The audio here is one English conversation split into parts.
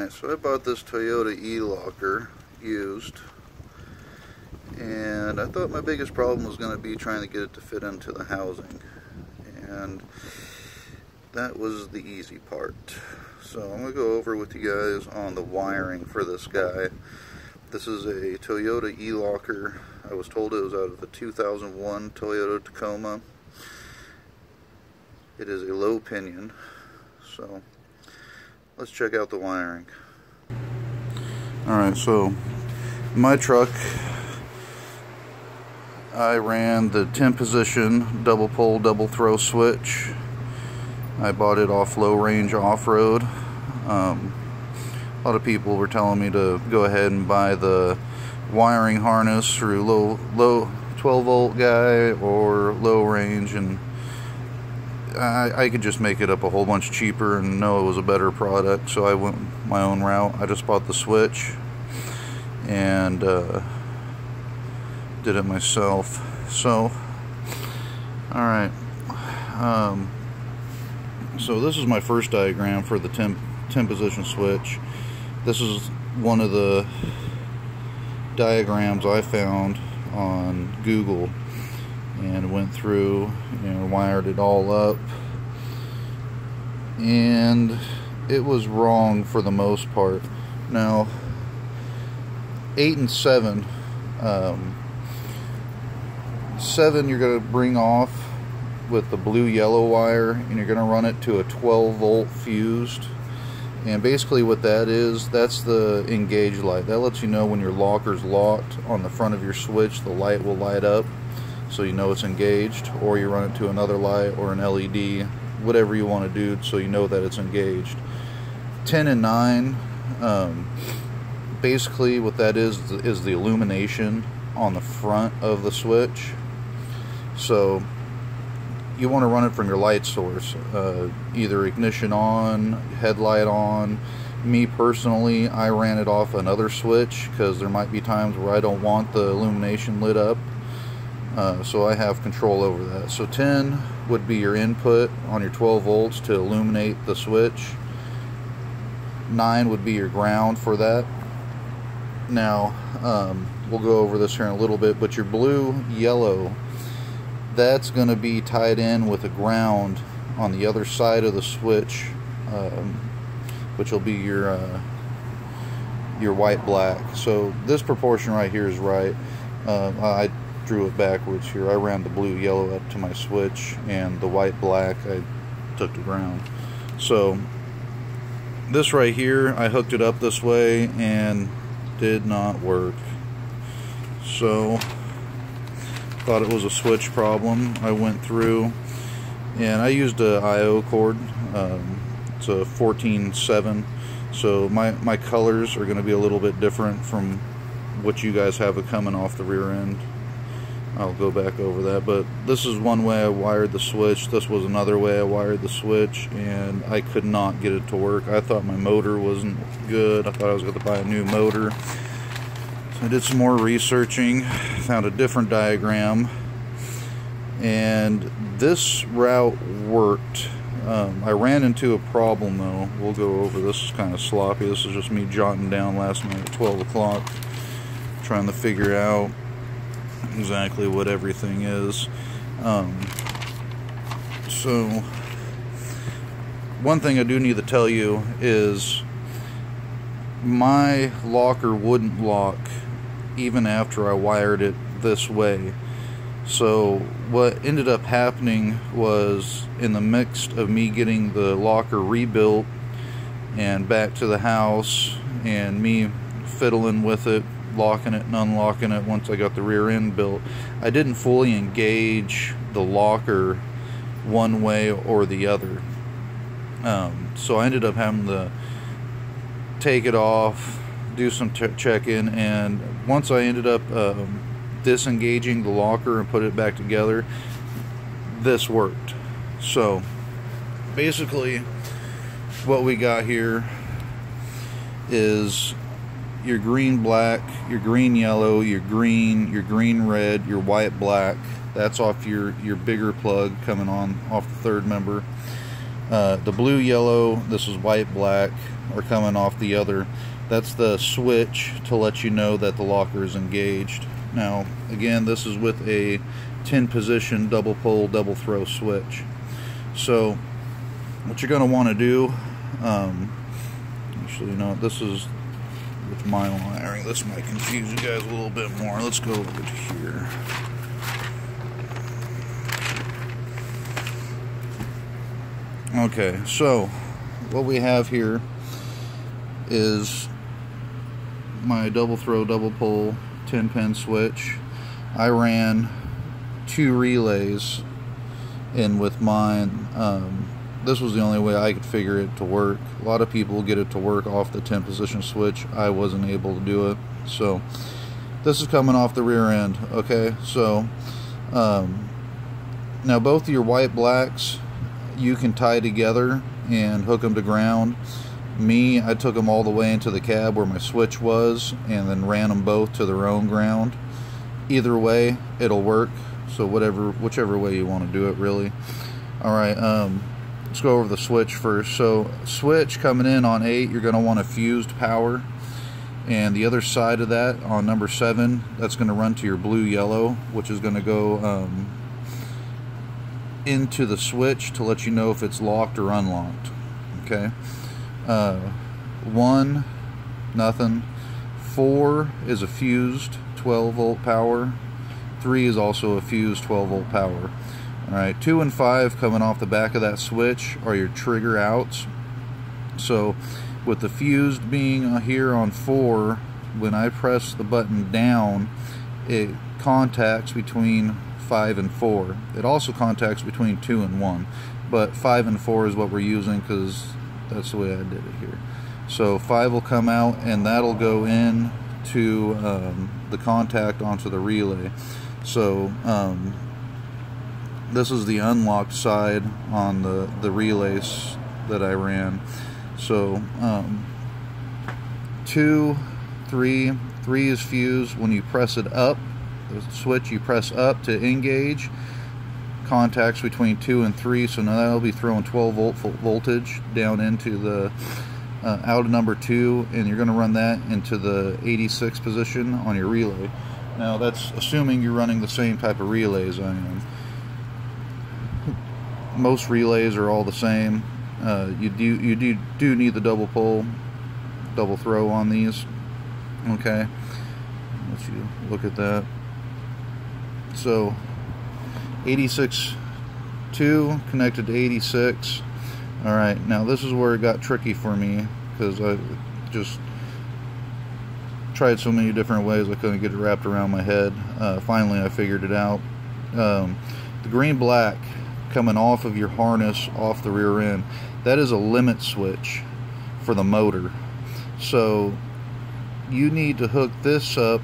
Alright, so I bought this Toyota Elocker used, and I thought my biggest problem was going to be trying to get it to fit into the housing, and that was the easy part. So I'm going to go over with you guys on the wiring for this guy. This is a Toyota Elocker. I was told it was out of the 2001 Toyota Tacoma. It is a low pinion, so let's check out the wiring. Alright, so my truck, I ran the 10 position double pole double throw switch. I bought it off Low Range Off-Road. A lot of people were telling me to go ahead and buy the wiring harness through low 12 volt guy or Low Range, and I could just make it up a whole bunch cheaper and know it was a better product, so I went my own route. I just bought the switch and did it myself. So, alright, so this is my first diagram for the 10 position switch. This is one of the diagrams I found on Google, and went through and wired it all up, and it was wrong for the most part. Now 8 and 7, 7 you're going to bring off with the blue yellow wire, and you're going to run it to a 12 volt fused. And basically what that is, that's the engage light. That lets you know when your locker's locked. On the front of your switch, the light will light up, so you know it's engaged, or you run it to another light or an LED, whatever you want to do, so you know that it's engaged. 10 and 9, basically what that is the illumination on the front of the switch. So you want to run it from your light source, either ignition on, headlight on. Me personally, I ran it off another switch because there might be times where I don't want the illumination lit up. So I have control over that. So 10 would be your input on your 12 volts to illuminate the switch. 9 would be your ground for that. Now, we'll go over this here in a little bit, but your blue, yellow, that's going to be tied in with a ground on the other side of the switch, which will be your white black. So this proportion right here is right. I drew it backwards here. I ran the blue yellow up to my switch, and the white black I took to ground. So this right here, I hooked it up this way and did not work. So thought it was a switch problem. I went through and I used a IO cord. It's a 14-7, so my colors are going to be a little bit different from what you guys have it coming off the rear end. I'll go back over that, but this is one way I wired the switch. This was another way I wired the switch, and I could not get it to work. I thought my motor wasn't good. I thought I was going to buy a new motor. So I did some more researching, found a different diagram, and this route worked. I ran into a problem though. We'll go over this. Is kind of sloppy. This is just me jotting down last night at 12 o'clock, trying to figure out exactly what everything is. So one thing I do need to tell you is my locker wouldn't lock even after I wired it this way. So what ended up happening was, in the mix of me getting the locker rebuilt and back to the house, and me fiddling with it, locking it and unlocking it once I got the rear end built, I didn't fully engage the locker one way or the other. So I ended up having to take it off, do some check-in, and once I ended up disengaging the locker and put it back together, this worked. So basically what we got here is your green black, your green yellow, your green red, your white black. That's off your bigger plug coming on off the third member. The blue, yellow, this is white, black, are coming off the other. That's the switch to let you know that the locker is engaged. Now, again, this is with a 10 position double pull, double throw switch. So, what you're going to want to do, actually, no, this is with my wiring. This might confuse you guys a little bit more. Let's go over to here. Okay, so what we have here is my double throw, double pull 10-pin switch. I ran 2 relays in with mine. This was the only way I could figure it to work. A lot of people get it to work off the 10 position switch. I wasn't able to do it. So this is coming off the rear end. Okay, so now both of your white blacks you can tie together and hook them to ground. Me, I took them all the way into the cab where my switch was and then ran them both to their own ground. Either way, it'll work. So whichever way you want to do it, really. Alright, let's go over the switch first. So switch coming in on 8, you're going to want a fused power. And the other side of that, on number 7, that's going to run to your blue, yellow, which is going to go into the switch to let you know if it's locked or unlocked. Okay. 1, nothing. 4 is a fused 12 volt power. 3 is also a fused 12 volt power. Alright, 2 and 5 coming off the back of that switch are your trigger outs. So with the fused being here on 4, when I press the button down, it contacts between 5 and 4. It also contacts between 2 and 1, but 5 and 4 is what we're using because that's the way I did it here. So 5 will come out and that'll go in to the contact onto the relay. So this is the unlocked side on the relays that I ran. So 2, 3 is fused. When you press it up, the switch you press up to engage, contacts between 2 and 3, so now that'll be throwing 12 volt voltage down into the out of number 2, and you're going to run that into the 86 position on your relay. Now that's assuming you're running the same type of relays I am. Most relays are all the same. You do need the double pull, double throw on these. Okay, let's you look at that. So 86 2 connected to 86. Alright, now this is where it got tricky for me because I just tried so many different ways I couldn't get it wrapped around my head. Finally I figured it out. The green black coming off of your harness off the rear end, that is a limit switch for the motor. So you need to hook this up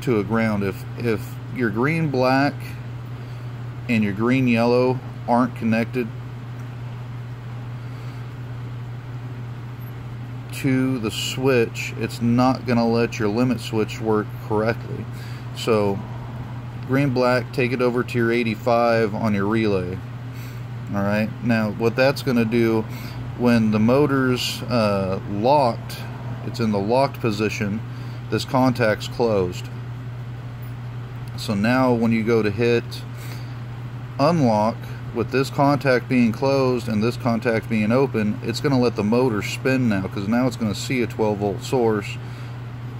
to a ground. If your green black and your green yellow aren't connected to the switch, it's not going to let your limit switch work correctly. So green black, take it over to your 85 on your relay. Alright, now what that's going to do when the motor's locked, it's in the locked position, this contact's closed. So now when you go to hit unlock, with this contact being closed and this contact being open, it's going to let the motor spin now, because now it's going to see a 12 volt source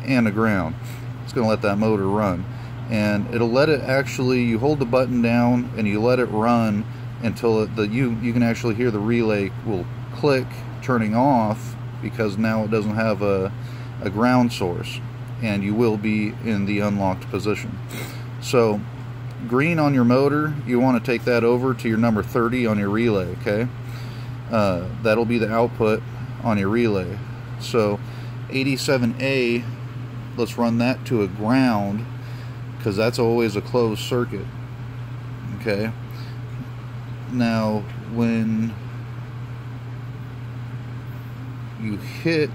and a ground. It's going to let that motor run, and it'll let it actually, you hold the button down and you let it run until you can actually hear the relay will click turning off, because now it doesn't have a ground source, and you will be in the unlocked position. So green on your motor, you want to take that over to your number 30 on your relay. Okay, that'll be the output on your relay. So 87A, let's run that to a ground, because that's always a closed circuit. Okay, now when you hit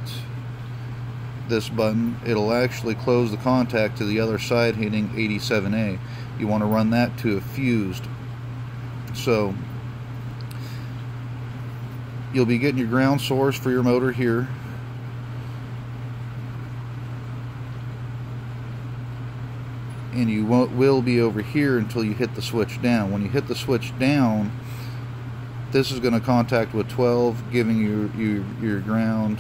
this button, it'll actually close the contact to the other side hitting 87A. You want to run that to a fused. So you'll be getting your ground source for your motor here. And you will be over here until you hit the switch down. When you hit the switch down, this is going to contact with 12, giving you your ground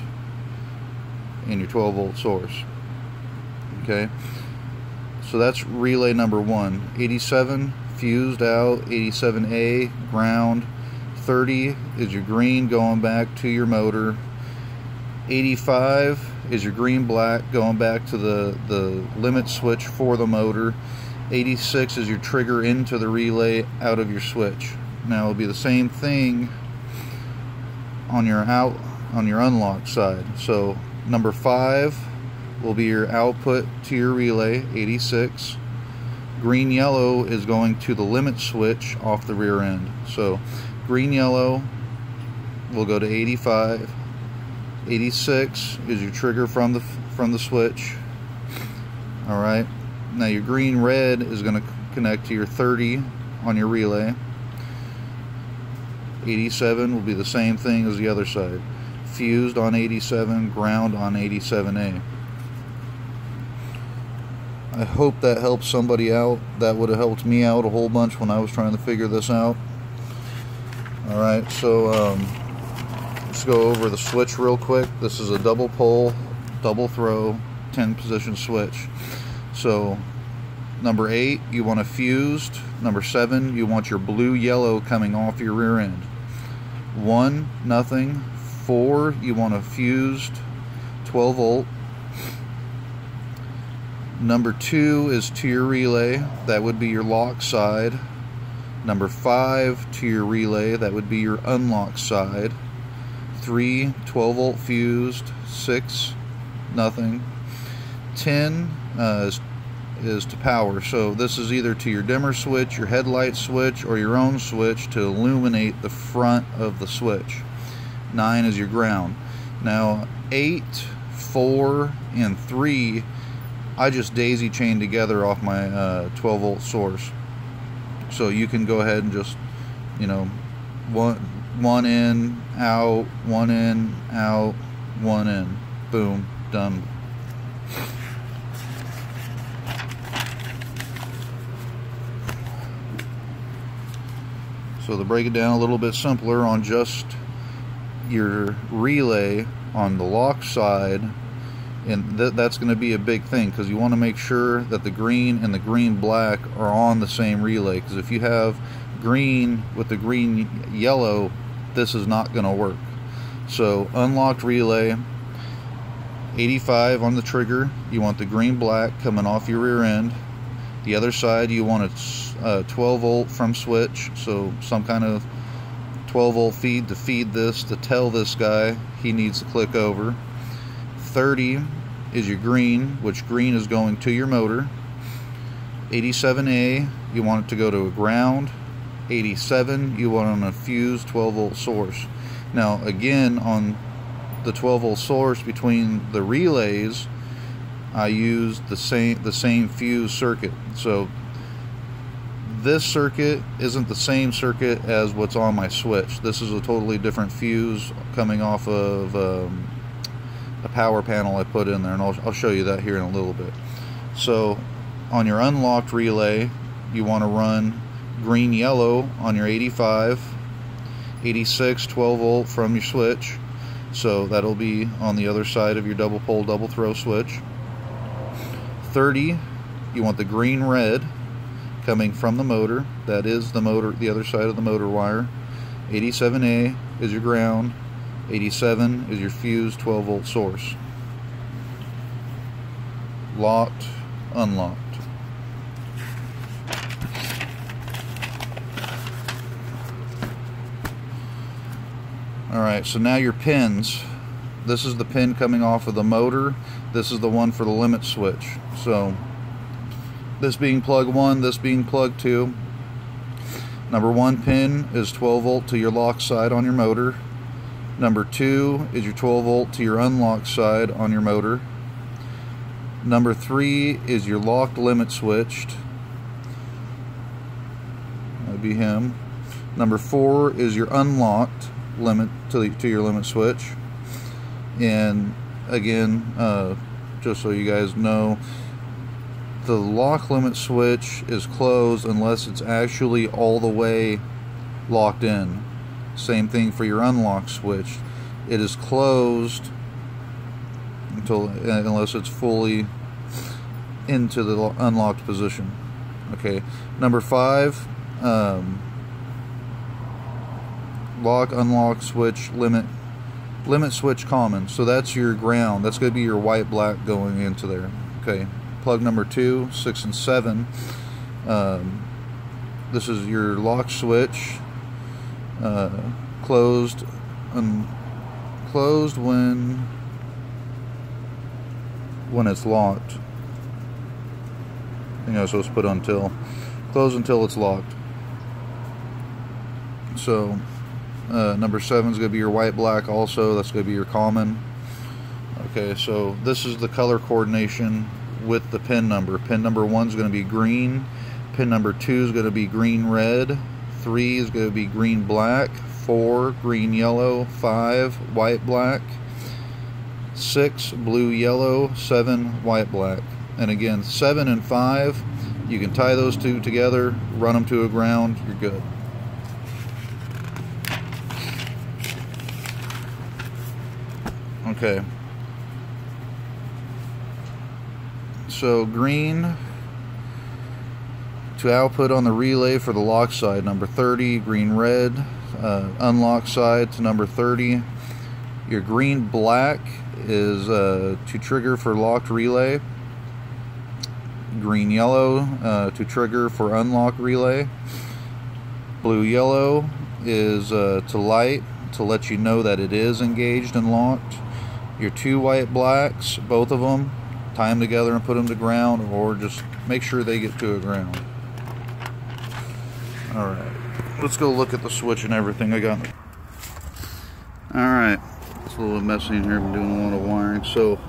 and your 12 volt source. Okay, so that's relay number 1. 87 fused out, 87A ground, 30 is your green going back to your motor, 85 is your green black going back to the limit switch for the motor, 86 is your trigger into the relay out of your switch. Now it'll be the same thing on your unlock side. So number 5 will be your output to your relay, 86. Green yellow is going to the limit switch off the rear end. So green yellow will go to 85. 86 is your trigger from the switch. All right. Now your green red is going to connect to your 30 on your relay. 87 will be the same thing as the other side. Fused on 87, ground on 87A. I hope that helps somebody out. That would have helped me out a whole bunch when I was trying to figure this out. Alright, so let's go over the switch real quick. This is a double pole, double throw, 10 position switch. So number 8, you want a fused. Number 7, you want your blue yellow coming off your rear end. 1, nothing. 4, you want a fused 12 volt. Number 2 is to your relay, that would be your lock side. Number 5 to your relay, that would be your unlock side. 3, 12 volt fused. 6, nothing. 10 is to power, so this is either to your dimmer switch, your headlight switch, or your own switch to illuminate the front of the switch. 9 is your ground. Now 8, 4, and 3 I just daisy chained together off my 12 volt source. So you can go ahead and just, you know, one in, out, one in, out, one in. Boom, done. So to break it down a little bit simpler on just your relay on the lock side, and that's going to be a big thing, because you want to make sure that the green and the green black are on the same relay, because if you have green with the green yellow, this is not going to work. So unlocked relay, 85 on the trigger, you want the green black coming off your rear end. The other side, you want a 12 volt from switch, so some kind of 12 volt feed to feed this, to tell this guy he needs to click over. 30 is your green, which green is going to your motor. 87A, you want it to go to a ground. 87, you want on a fused 12 volt source. Now again, on the 12 volt source between the relays, I used the same fuse circuit. So this circuit isn't the same circuit as what's on my switch. This is a totally different fuse coming off of a power panel I put in there, and I'll show you that here in a little bit. So on your unlocked relay, you want to run green yellow on your 85, 86 12 volt from your switch, so that'll be on the other side of your double pole double throw switch. 30, you want the green red coming from the motor, that is the motor, the other side of the motor wire. 87A is your ground. 87 is your fused 12 volt source. Locked, unlocked. Alright, so now your pins. This is the pin coming off of the motor. This is the one for the limit switch. So this being plug 1, this being plug 2. Number 1 pin is 12 volt to your lock side on your motor. Number 2 is your 12 volt to your unlock side on your motor. Number 3 is your locked limit switched. That'd be him. Number 4 is your unlocked. limit to your limit switch. And again, just so you guys know, the lock limit switch is closed unless it's actually all the way locked in. Same thing for your unlock switch. It is closed unless it's fully into the unlocked position. Okay, number 5, lock, unlock switch, limit switch common. So that's your ground. That's going to be your white black going into there. Okay, plug number 2, 6 and 7. This is your lock switch. Closed when it's locked. I think I was supposed to put until. Closed until it's locked. So number 7 is going to be your white black also. That's going to be your common. Okay, so this is the color coordination with the pin number. Pin number 1 is going to be green. Pin number 2 is going to be green red. 3 is going to be green black. 4 green yellow. 5 white black. 6 blue yellow. 7 white black. And again, 7 and 5, you can tie those two together, run them to a ground, you're good. Okay. So green to output on the relay for the lock side, number 30, green red, unlock side to number 30. Your green black is to trigger for locked relay. Green yellow to trigger for unlock relay. Blue yellow is to light, to let you know that it is engaged and locked. Your 2 white blacks, both of them, tie them together and put them to ground, or just make sure they get to a ground. Alright, let's go look at the switch and everything I got. Alright, it's a little bit messy in here. I'm doing a lot of wiring. So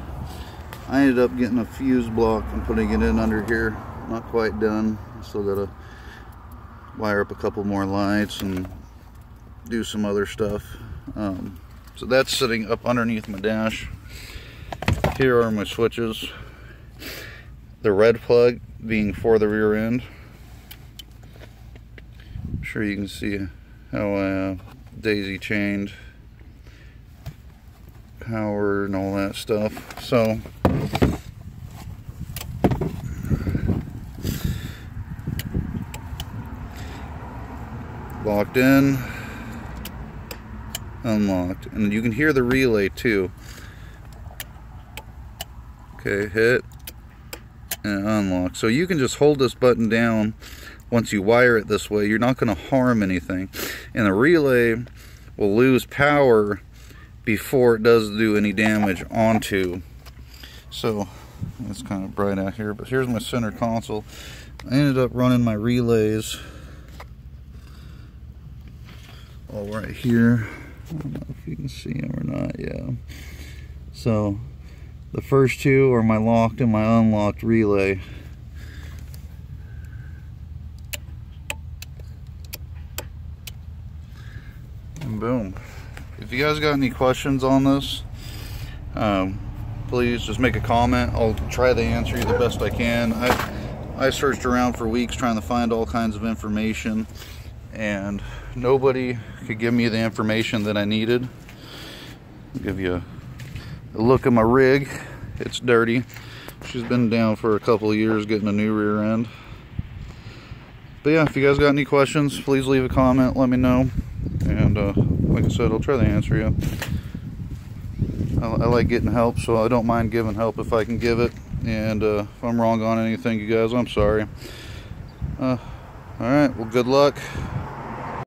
I ended up getting a fuse block and putting it in under here. Not quite done. Still gotta wire up a couple more lights and do some other stuff. So that's sitting up underneath my dash. Here are my switches. The red plug being for the rear end. I'm sure you can see how I daisy chained power and all that stuff. So locked in, unlocked, and you can hear the relay too. Okay, hit and unlock. So you can just hold this button down once you wire it this way. You're not going to harm anything, and the relay will lose power before it does do any damage onto. So it's kind of bright out here, but here's my center console. I ended up running my relays all right here. I don't know if you can see them or not. Yeah, so the first 2 are my locked and my unlocked relay. And boom. If you guys got any questions on this, please just make a comment. I'll try to answer you the best I can. I searched around for weeks trying to find all kinds of information, and nobody could give me the information that I needed. I'll give you a look at my rig. It's dirty. She's been down for a couple of years getting a new rear end. But yeah, if you guys got any questions, please leave a comment, let me know. And like I said, I'll try to answer you. I like getting help, so I don't mind giving help if I can give it. And if I'm wrong on anything, you guys, I'm sorry. Alright, well, good luck.